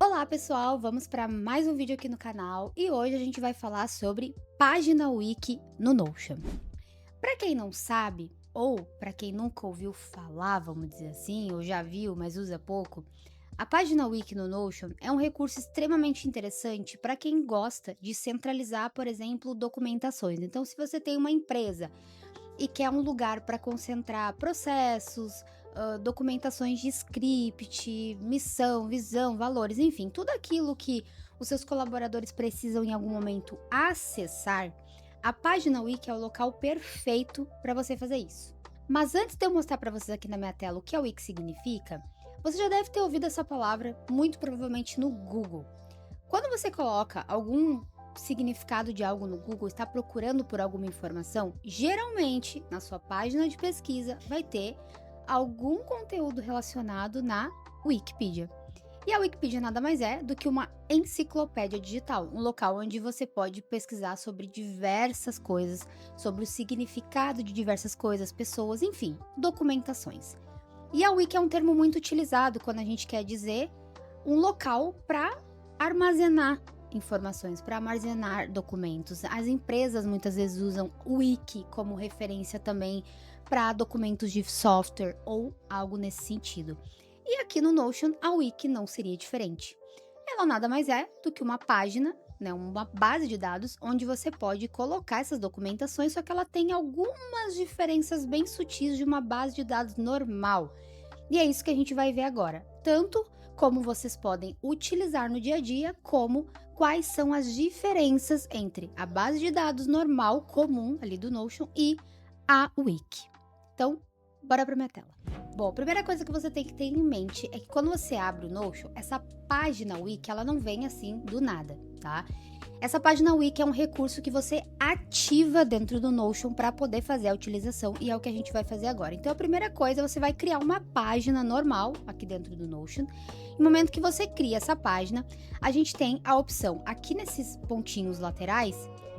Olá pessoal, vamos para mais um vídeo aqui no canal e hoje a gente vai falar sobre página wiki no Notion. Para quem não sabe, ou para quem nunca ouviu falar, vamos dizer assim, ou já viu, mas usa pouco, a página wiki no Notion é um recurso extremamente interessante para quem gosta de centralizar, por exemplo, documentações. Então, se você tem uma empresa e quer um lugar para concentrar processos, documentações de script, missão, visão, valores, enfim, tudo aquilo que os seus colaboradores precisam em algum momento acessar, a página wiki é o local perfeito para você fazer isso. Mas antes de eu mostrar para vocês aqui na minha tela o que a wiki significa, você já deve ter ouvido essa palavra muito provavelmente no Google. Quando você coloca algum significado de algo no Google, está procurando por alguma informação, geralmente na sua página de pesquisa vai ter algum conteúdo relacionado na Wikipedia. E a Wikipedia nada mais é do que uma enciclopédia digital, um local onde você pode pesquisar sobre diversas coisas, sobre o significado de diversas coisas, pessoas, enfim, documentações. E a Wiki é um termo muito utilizado quando a gente quer dizer um local para armazenar informações, para armazenar documentos. As empresas muitas vezes usam o Wiki como referência também para documentos de software ou algo nesse sentido. E aqui no Notion, a Wiki não seria diferente. Ela nada mais é do que uma página, né, uma base de dados onde você pode colocar essas documentações, só que ela tem algumas diferenças bem sutis de uma base de dados normal. E é isso que a gente vai ver agora, tanto como vocês podem utilizar no dia a dia, como quais são as diferenças entre a base de dados normal, comum ali do Notion e a Wiki. Então, bora para minha tela. Bom, a primeira coisa que você tem que ter em mente é que quando você abre o Notion, essa página Wiki, ela não vem assim do nada, tá? Essa página Wiki é um recurso que você ativa dentro do Notion para poder fazer a utilização e é o que a gente vai fazer agora. Então, a primeira coisa, você vai criar uma página normal aqui dentro do Notion. No momento que você cria essa página, a gente tem a opção aqui nesses pontinhos laterais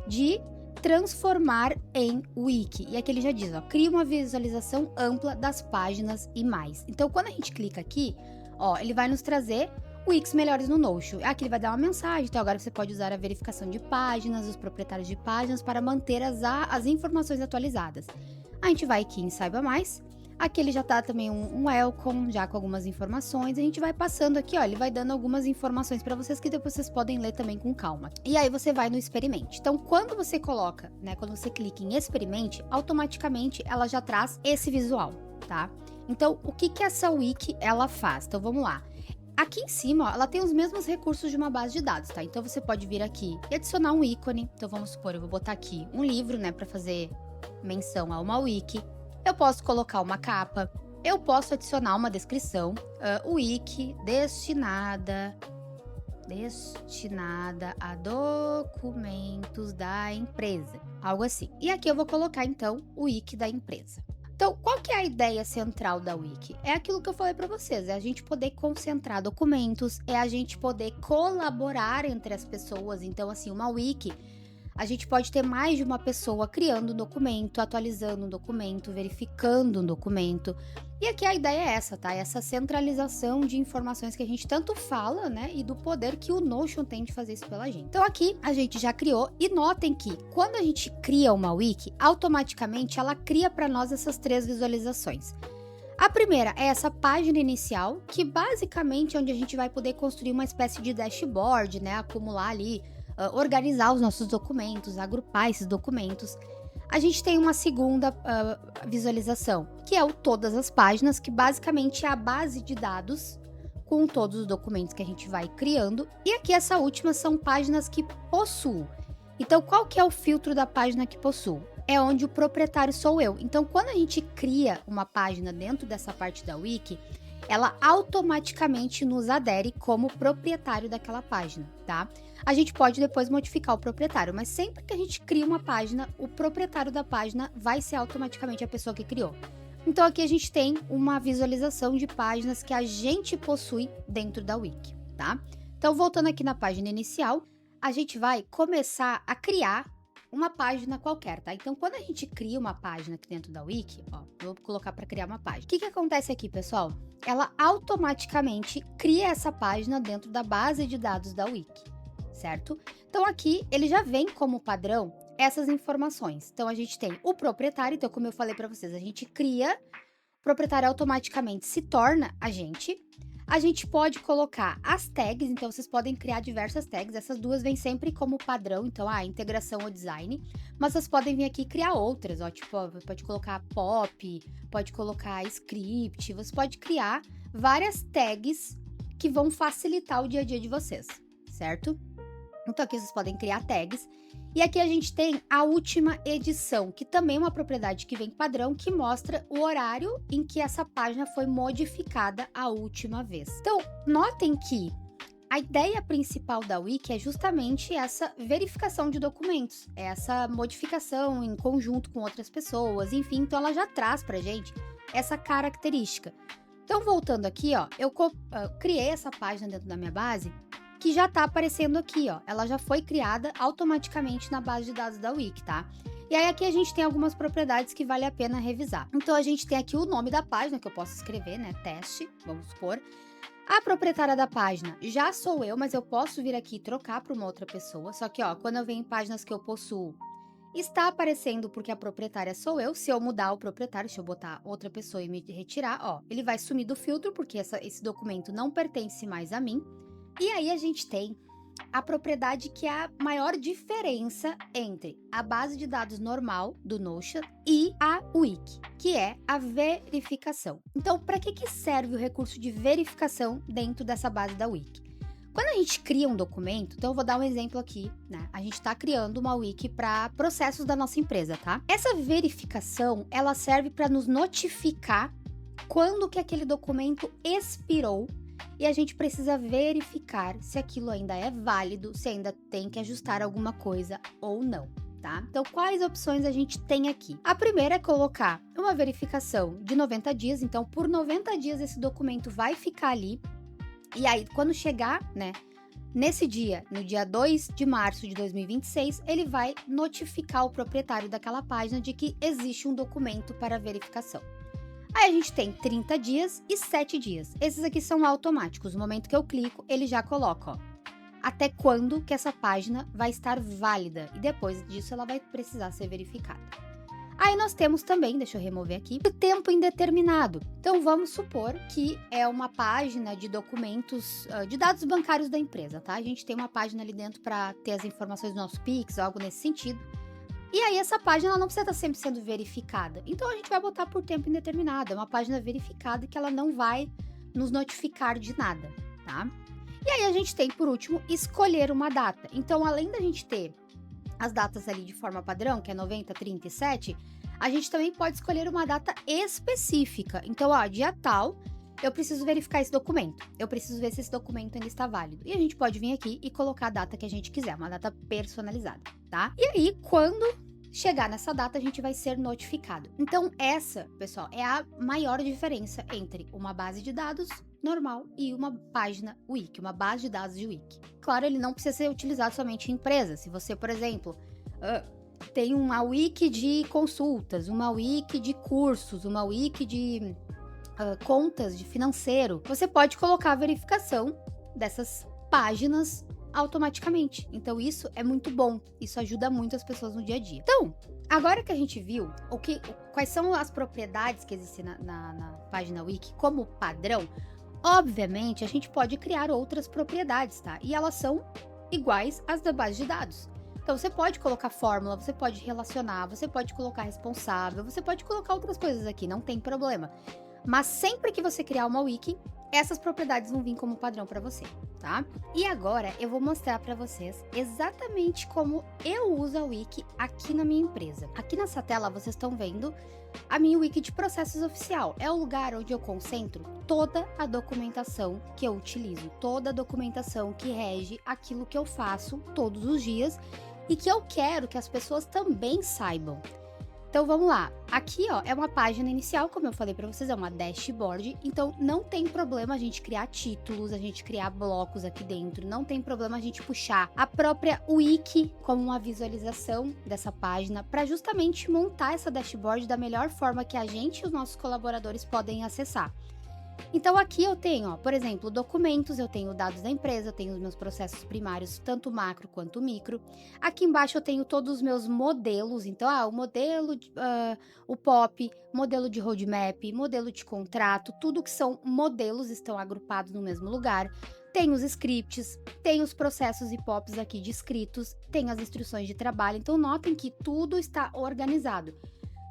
de transformar em wiki. E aqui ele já diz, ó, cria uma visualização ampla das páginas e mais. Então, quando a gente clica aqui, ó, ele vai nos trazer wikis melhores no Notion. Aqui ele vai dar uma mensagem, então agora você pode usar a verificação de páginas, os proprietários de páginas para manter as informações atualizadas. A gente vai aqui em Saiba Mais. Aqui ele já tá também um welcome, já com algumas informações. A gente vai passando aqui, ó, ele vai dando algumas informações para vocês que depois vocês podem ler também com calma. E aí você vai no experimente. Então, quando você coloca, né, quando você clica em experimente, automaticamente ela já traz esse visual, tá? Então, o que essa wiki ela faz? Então, vamos lá. Aqui em cima, ó, ela tem os mesmos recursos de uma base de dados, tá? Então, você pode vir aqui e adicionar um ícone. Então, vamos supor, eu vou botar aqui um livro, né, para fazer menção a uma wiki. Eu posso colocar uma capa, eu posso adicionar uma descrição, wiki destinada a documentos da empresa, algo assim. E aqui eu vou colocar então o wiki da empresa. Então, qual que é a ideia central da wiki? É aquilo que eu falei para vocês, é a gente poder concentrar documentos, é a gente poder colaborar entre as pessoas. Então, assim, uma wiki, a gente pode ter mais de uma pessoa criando um documento, atualizando um documento, verificando um documento. E aqui a ideia é essa, tá? Essa centralização de informações que a gente tanto fala, né? E do poder que o Notion tem de fazer isso pela gente. Então aqui a gente já criou e notem que quando a gente cria uma wiki, automaticamente ela cria para nós essas três visualizações. A primeira é essa página inicial, que basicamente é onde a gente vai poder construir uma espécie de dashboard, né? Acumular ali, organizar os nossos documentos, agrupar esses documentos. A gente tem uma segunda visualização, que é o todas as páginas, que basicamente é a base de dados com todos os documentos que a gente vai criando. E aqui essa última são páginas que possuo. Então, qual que é o filtro da página que possuo? É onde o proprietário sou eu. Então, quando a gente cria uma página dentro dessa parte da wiki, ela automaticamente nos adere como proprietário daquela página, tá? A gente pode depois modificar o proprietário, mas sempre que a gente cria uma página, o proprietário da página vai ser automaticamente a pessoa que criou. Então aqui a gente tem uma visualização de páginas que a gente possui dentro da wiki, tá? Então voltando aqui na página inicial, a gente vai começar a criar uma página qualquer, tá? Então, quando a gente cria uma página aqui dentro da Wiki, ó, vou colocar para criar uma página. O que acontece aqui, pessoal? Ela automaticamente cria essa página dentro da base de dados da Wiki, certo? Então, aqui ele já vem como padrão essas informações. Então, a gente tem o proprietário, então, como eu falei para vocês, a gente cria, o proprietário automaticamente se torna agente. A gente pode colocar as tags, então vocês podem criar diversas tags, essas duas vêm sempre como padrão, então integração ou design, mas vocês podem vir aqui e criar outras, ó, tipo, pode colocar pop, pode colocar script, você pode criar várias tags que vão facilitar o dia a dia de vocês, certo? Então aqui vocês podem criar tags. E aqui a gente tem a última edição, que também é uma propriedade que vem padrão, que mostra o horário em que essa página foi modificada a última vez. Então, notem que a ideia principal da Wiki é justamente essa verificação de documentos, essa modificação em conjunto com outras pessoas, enfim, então ela já traz pra gente essa característica. Então, voltando aqui, ó, eu criei essa página dentro da minha base, que já tá aparecendo aqui, ó. Ela já foi criada automaticamente na base de dados da Wiki, tá? E aí aqui a gente tem algumas propriedades que vale a pena revisar. Então a gente tem aqui o nome da página, que eu posso escrever, né? Teste, vamos supor. A proprietária da página já sou eu, mas eu posso vir aqui e trocar para uma outra pessoa. Só que, ó, quando eu venho em páginas que eu possuo, está aparecendo porque a proprietária sou eu. Se eu mudar o proprietário, se eu botar outra pessoa e me retirar, ó, ele vai sumir do filtro, porque esse documento não pertence mais a mim. E aí a gente tem a propriedade que é a maior diferença entre a base de dados normal do Notion e a Wiki, que é a verificação. Então, para que serve o recurso de verificação dentro dessa base da Wiki? Quando a gente cria um documento, então eu vou dar um exemplo aqui, né? A gente está criando uma Wiki para processos da nossa empresa, tá? Essa verificação, ela serve para nos notificar quando que aquele documento expirou. E a gente precisa verificar se aquilo ainda é válido, se ainda tem que ajustar alguma coisa ou não, tá? Então, quais opções a gente tem aqui? A primeira é colocar uma verificação de 90 dias. Então, por 90 dias esse documento vai ficar ali. E aí, quando chegar, né, nesse dia, no dia 2 de março de 2026, ele vai notificar o proprietário daquela página de que existe um documento para verificação. Aí a gente tem 30 dias e 7 dias. Esses aqui são automáticos. No momento que eu clico, ele já coloca, ó, até quando que essa página vai estar válida. E depois disso, ela vai precisar ser verificada. Aí nós temos também, deixa eu remover aqui, o tempo indeterminado. Então, vamos supor que é uma página de documentos, de dados bancários da empresa, tá? A gente tem uma página ali dentro para ter as informações do nosso Pix, algo nesse sentido. E aí essa página ela não precisa estar sempre sendo verificada. Então a gente vai botar por tempo indeterminado. É uma página verificada que ela não vai nos notificar de nada, tá? E aí a gente tem, por último, escolher uma data. Então, além da gente ter as datas ali de forma padrão, que é 90, 30 e 7, a gente também pode escolher uma data específica. Então, ó, dia tal, eu preciso verificar esse documento. Eu preciso ver se esse documento ainda está válido. E a gente pode vir aqui e colocar a data que a gente quiser, uma data personalizada, tá? E aí, quando chegar nessa data, a gente vai ser notificado. Então, essa, pessoal, é a maior diferença entre uma base de dados normal e uma página Wiki, uma base de dados de Wiki. Claro, ele não precisa ser utilizado somente em empresas. Se você, por exemplo, tem uma Wiki de consultas, uma Wiki de cursos, uma Wiki de contas de financeiro, você pode colocar a verificação dessas páginas automaticamente. Então isso é muito bom, isso ajuda muito as pessoas no dia a dia. Então, agora que a gente viu quais são as propriedades que existem na página Wiki como padrão, obviamente a gente pode criar outras propriedades, tá? E elas são iguais às da base de dados. Então você pode colocar fórmula, você pode relacionar, você pode colocar responsável, você pode colocar outras coisas aqui, não tem problema. Mas sempre que você criar uma Wiki, essas propriedades vão vir como padrão para você, tá? E agora eu vou mostrar para vocês exatamente como eu uso a Wiki aqui na minha empresa. Aqui nessa tela vocês estão vendo a minha Wiki de processos oficial. É o lugar onde eu concentro toda a documentação que eu utilizo, toda a documentação que rege aquilo que eu faço todos os dias e que eu quero que as pessoas também saibam. Então vamos lá, aqui ó, é uma página inicial, como eu falei para vocês, é uma dashboard, então não tem problema a gente criar títulos, a gente criar blocos aqui dentro, não tem problema a gente puxar a própria wiki como uma visualização dessa página para justamente montar essa dashboard da melhor forma que a gente e os nossos colaboradores podem acessar. Então aqui eu tenho, ó, por exemplo, documentos, eu tenho dados da empresa, eu tenho os meus processos primários, tanto macro quanto micro. Aqui embaixo eu tenho todos os meus modelos, então, o modelo, o POP, modelo de roadmap, modelo de contrato, tudo que são modelos estão agrupados no mesmo lugar. Tem os scripts, tem os processos e POPs aqui descritos, tem as instruções de trabalho, então notem que tudo está organizado.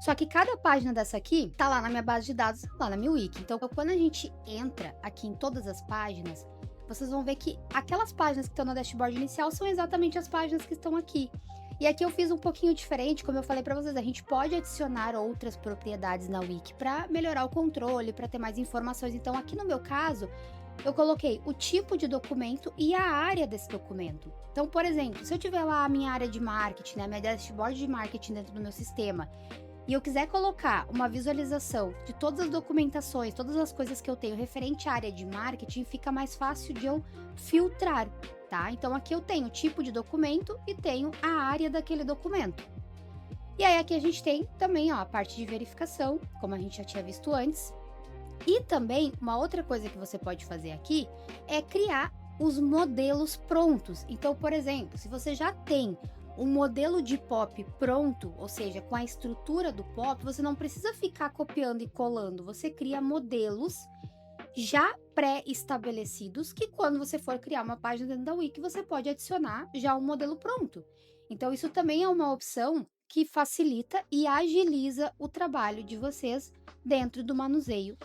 Só que cada página dessa aqui tá lá na minha base de dados, lá na minha wiki. Então, quando a gente entra aqui em todas as páginas, vocês vão ver que aquelas páginas que estão na dashboard inicial são exatamente as páginas que estão aqui. E aqui eu fiz um pouquinho diferente, como eu falei para vocês, a gente pode adicionar outras propriedades na wiki para melhorar o controle, para ter mais informações. Então, aqui no meu caso, eu coloquei o tipo de documento e a área desse documento. Então, por exemplo, se eu tiver lá a minha área de marketing, né, minha dashboard de marketing dentro do meu sistema, e eu quiser colocar uma visualização de todas as documentações, todas as coisas que eu tenho referente à área de marketing, fica mais fácil de eu filtrar, tá? Então aqui eu tenho o tipo de documento e tenho a área daquele documento. E aí aqui a gente tem também, ó, a parte de verificação, como a gente já tinha visto antes. E também uma outra coisa que você pode fazer aqui é criar os modelos prontos. Então, por exemplo, se você já tem um modelo de POP pronto, ou seja, com a estrutura do POP, você não precisa ficar copiando e colando, você cria modelos já pré-estabelecidos que quando você for criar uma página dentro da wiki, você pode adicionar já um modelo pronto. Então isso também é uma opção que facilita e agiliza o trabalho de vocês dentro do manuseio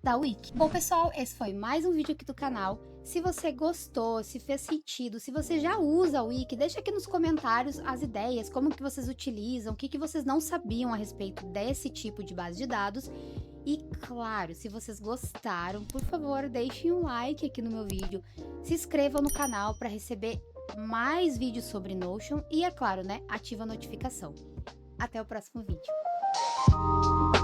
da wiki. Bom, pessoal, esse foi mais um vídeo aqui do canal. Se você gostou, se fez sentido, se você já usa a wiki, deixa aqui nos comentários as ideias, como que vocês utilizam, o que vocês não sabiam a respeito desse tipo de base de dados. E claro, se vocês gostaram, por favor, deixem um like aqui no meu vídeo, se inscrevam no canal para receber mais vídeos sobre Notion e, é claro, né, ativa a notificação. Até o próximo vídeo.